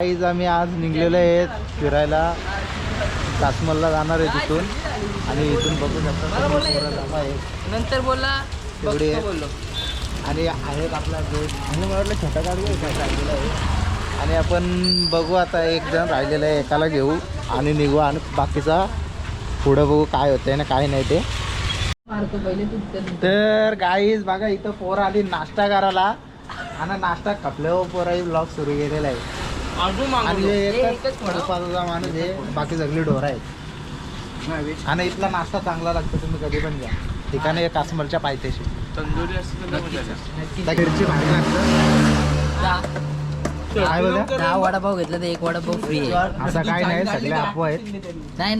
Guys आम्ही आज निघलेलो आहे फिरायला. काश्मीरला जाणार आहे तिथून आणि इथून बघू शकता नंतर बोला तेवढी आणि आहेत आपला गेट आणि मला वाटलं छोटा गाडी राहिलेला आहे आणि आपण बघू आता एक जण राहिलेलं आहे एकाला घेऊ आणि निघू आणि बाकीचा पुढं बघू काय होतंय ना काय नाही ते. तर गाईज बघा इथं पोरं आली नाश्ता करायला आणि नाश्ता खपल्यावर पोराही ब्लॉग सुरू केलेला आहे आणि एकच थोडाफारचा माणूस आहे बाकी सगळी ढोर आहेत आणि इथला नाश्ता चांगला लागतो तुम्ही कधी पण घ्या ठिकाणी काश्मीरच्या पायथ्याशी तंदुरी असते घरची भाजी लागतं. काय बोलता 10 वडापाव घेतला तर 1 वडापाव फ्री आहे. असं काय नाही सगळे अफवा आहेत. नाही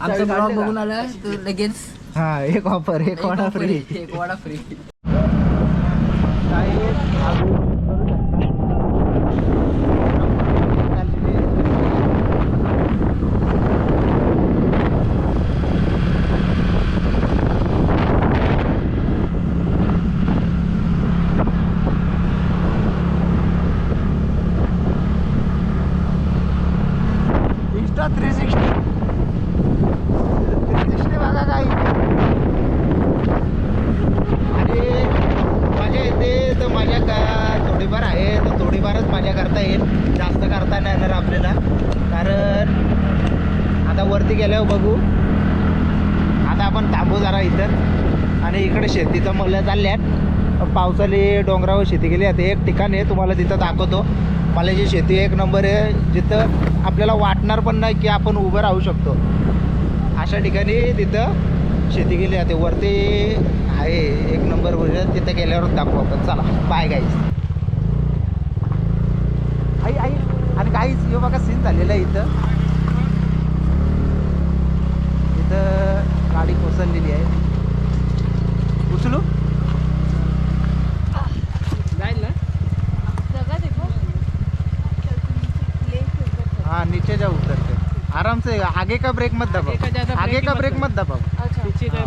आमचा ब्लॉग बघून आला तर लगेच हा एक ऑफर एक vada free. 1 vada free. Insta 360 बघा काही आणि मजा येते तर मजा थोडीफार आहे तर थोडीफारच मजा करता येईल जास्त करता नाही येणार आपल्याला कारण आता वरती गेल्यावर बघू. आता आपण थांबू जरा इथं आणि इकडे शेतीचं मल्ल चालल्यात पावसाळी डोंगरावर शेती केली आहे. एक ठिकाण आहे तुम्हाला तिथं दाखवतो. मला जी शेती एक नंबर आहे जिथं आपल्याला वाटणार पण नाही की आपण उभं राहू शकतो अशा ठिकाणी तिथं शेती केली जाते. वरती आहे एक नंबर म्हणजे तिथं गेल्यावर दाखवू आपण. चला बाय गाईज. आई आई आणि गाईज हे बघा सीन झालेलं आहे इथं गाडी कोसळलेली आहे. उचलू हाँ नीचे जाओ उतर के आराम से. आगे का ब्रेक मत दबाओ आगे का ब्रेक मत दबाओ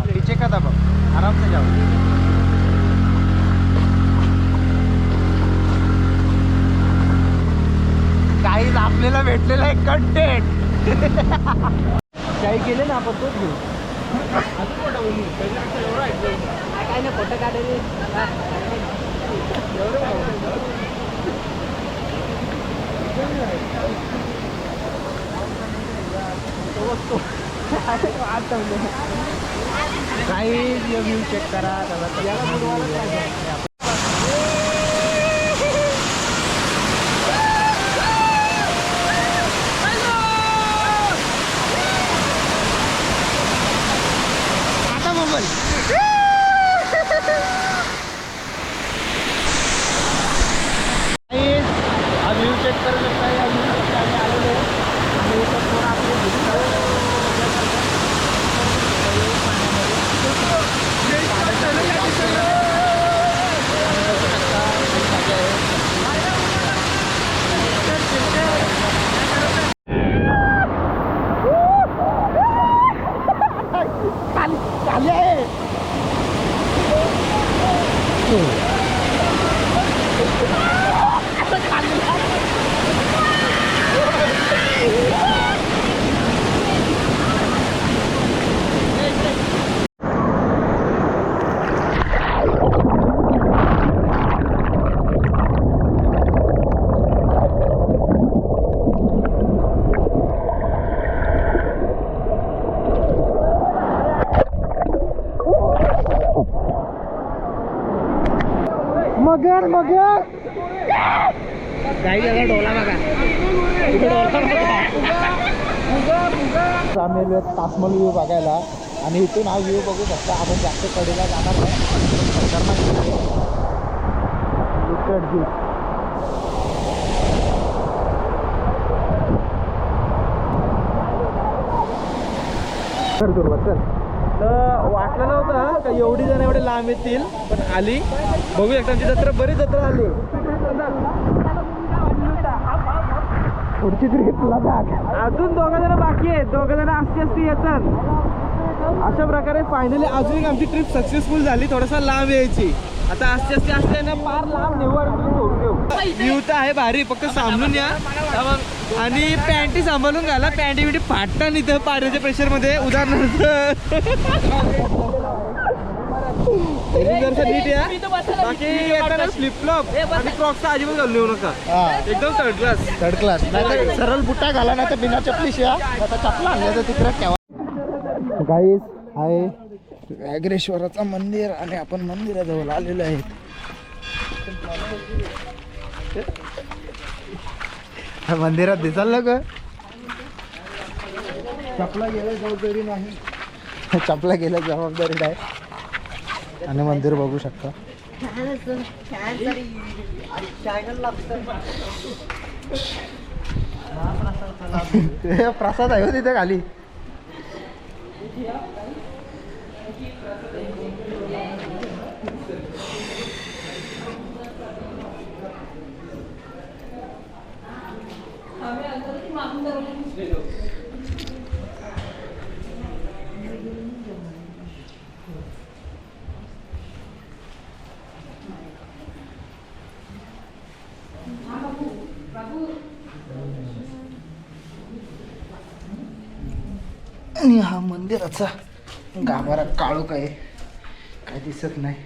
पीछे का दबाओ आराम से जाओ. काहीच आपल्याला भेटलेला आहे कंटेंट. काही केले ना आपण तोच घेऊ. काय नाही फोटो काढायचे काही व्ह्यू चेक करा. आता मोबाईल हा व्ह्यू चेक करू शकता. या व्ह्यूसाठी आम्ही आलेलो आहे आणि इथं थोडं आपले खाली आहे. मगर मगर काही जरा डोला बघा आम्ही ताजमहल व्ह्यू बघायला आणि इथून हा व्ह्यू बघू शकता. आपण जास्त कडेला जाणार नाही. तर वाटलं नव्हतं का एवढी जण एवढे लांब येतील पण आली. बघू शकता आमची जत्रा बरीच जत्रा आली. पुढची ट्रिपला अजून 2 जण बाकी आहेत. 2 जण असती येतात. अशा प्रकारे फायनली अजून एक आमची ट्रिप सक्सेसफुल झाली. थोडासा लांब यायची आता आस्ते आस्ते ना पार लांब निवड व्ह्यू तर आहे भारी, फक्त सांभाळून या आणि पॅन्टी सांभाळून घाला. पॅन्टी बिटी फाटतात इथं पाण्याच्या प्रेशर मध्ये. उदाहरणार्थ जर नीट या, बाकी येताना फ्लिप फ्लॉप आणि क्रॉक्सचा अजिबात घालून येऊ नका. एकदम थर्ड क्लास. थर्ड क्लास नाही तर सरळ बुट्टा घाला, नाही तर बिना चपलीशी या, आता चपला आणल्या तर तिकडे ठेवा. गाईस आहे व्याघ्रेश्वराचं मंदिर आणि आपण मंदिराजवळ आलेलो आहे. मंदिरात दिसाल ग चपला गेल्या जबाबदारी नाही. चपला गेल्या जबाबदारी नाही. आणि मंदिर बघू शकता. प्रसाद आहे हो तिथे खाली. आणि हा मंदिराचा गाभारा काळोख आहे, काय दिसत नाही.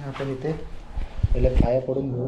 आपण इथे पहिले पाया पडून घेऊ.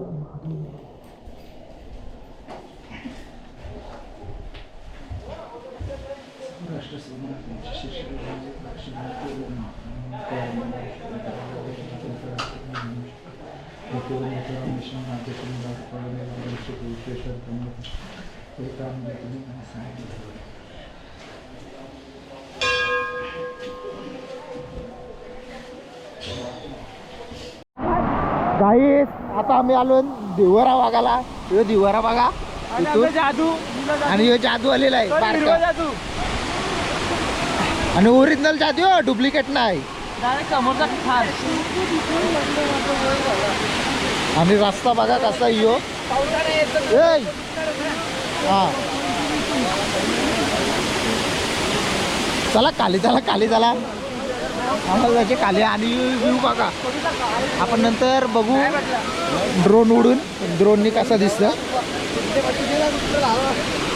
गाईस आता आम्ही आलो दिवारा बघायला. ह्यो दिवारा बघा इथून. जादू आणि ह्यो जादू आलेला आहे बारका. जादू आणि ओरिजिनल जादू हो, डुप्लिकेट नाही. समोरचा खान. आणि रस्ता बघा कसा यो. हा चला खाली, चला खाली, चला आम्हाला जायचे खाली. आणि व्ह्यू बघा, आपण नंतर बघू ड्रोन उडून, ड्रोननी कसं दिसतं.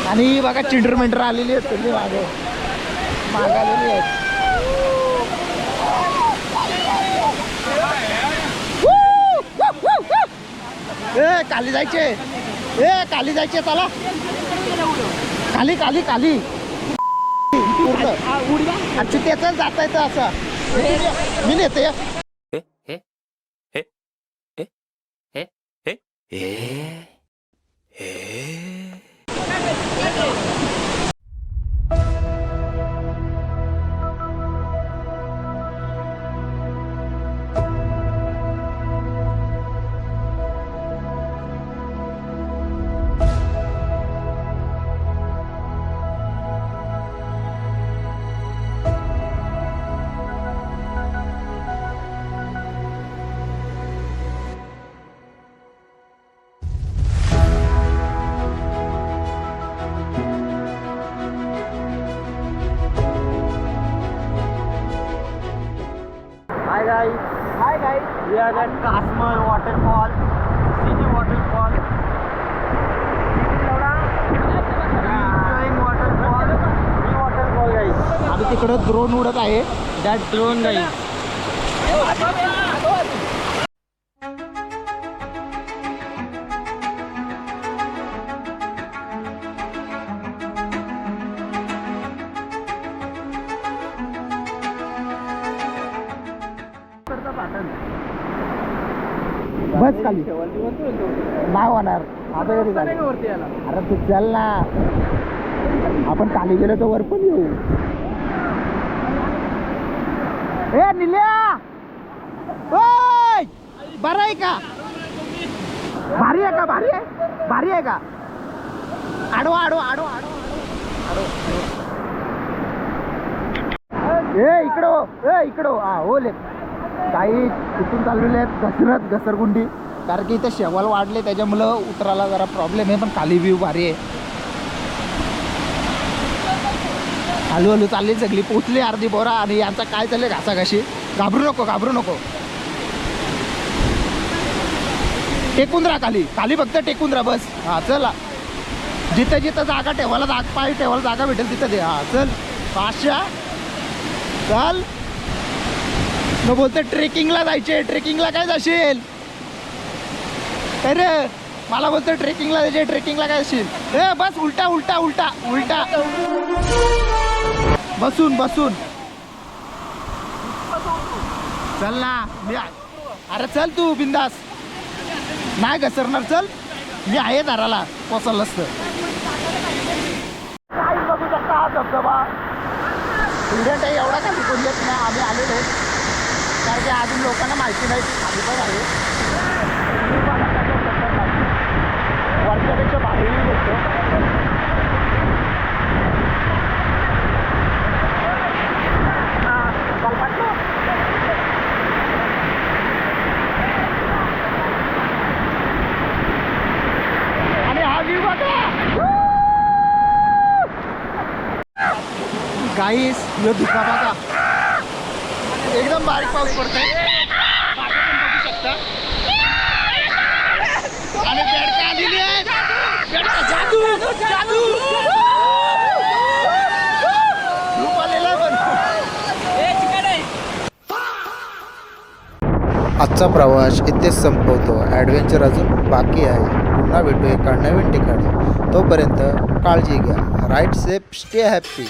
आणि बघा चिंटर मिंटर आलेली आहेत सगळी मागे आलेली आहेत. ए खाली जायचे, ए खाली जायचे, चला खाली खाली खाली पूर्ण. अच्छा त्याच जाता येतं असं. मी नेते. Hi guys, we are at Kasmal waterfall. See the waterfall. Enjoying waterfall. The waterfall guys. आणि तिकडं ड्रोन उडत आहे. That drone guys. बस खाली नाही होणार. आता कधी झालं? अरे तू चल ना, आपण खाली गेलो तर वर पण येऊ. ए निल्या, ओय बरं आहे का? भारी आहे का? भारी आहे, भारी आहे का? आडवा आडवा आडवा आडवा. ए इकडं, ए इकडं. हा हो ले काही तिथून चाललेले आहेत घसरत घसरगुंडी, कारण की इथे शेवाल वाढले त्याच्यामुळं उतरायला जरा प्रॉब्लेम आहे. पण खाली व्ह्यू भारी आहे. हळूहळू चालली सगळी, पोचली अर्धी बोरा. आणि यांचा काय चालले घासाघाशी. घाबरू नको टेकून राहा खाली फक्त टेकून राहा बस. हा चला जिथं जागा ठेवायला पाय ठेवायला जागा भेटेल तिथं दे. हा चल पाचशा चल. मग बोलते ट्रेकिंगला जायचे. ट्रेकिंगला काय जाशील अरे मला बोलतो ट्रेकिंगला जायचे. ट्रेकिंगला काय जाशील ए बस उलटा बसून चल ना मी अरे चल तू बिंदास नाही घसरणार. चल मी आहे दाराला पोचलं असतं. काय बघू शकता हा धबधबा इंडियन एवढा का कोण येत नाही. आम्ही आलेलो कारण की अजून लोकांना माहिती नाही की खाली पण आहे. वर्षापेक्षा भारी होतो. आणि हा व्ह्यू बघा गाईस. यो धुका बघा एकदम बारीक पाऊस पडतोय. मागे पण बघू शकता. आणि बेडका आलेली आहे. बेडका जादू धूप आलेला पण. आजचा प्रवास इथेच संपवतो. ॲडव्हेंचर अजून बाकी आहे. पुन्हा भेटू एका नवीन ठिकाणी. तोपर्यंत काळजी घ्या. Right safe stay happy.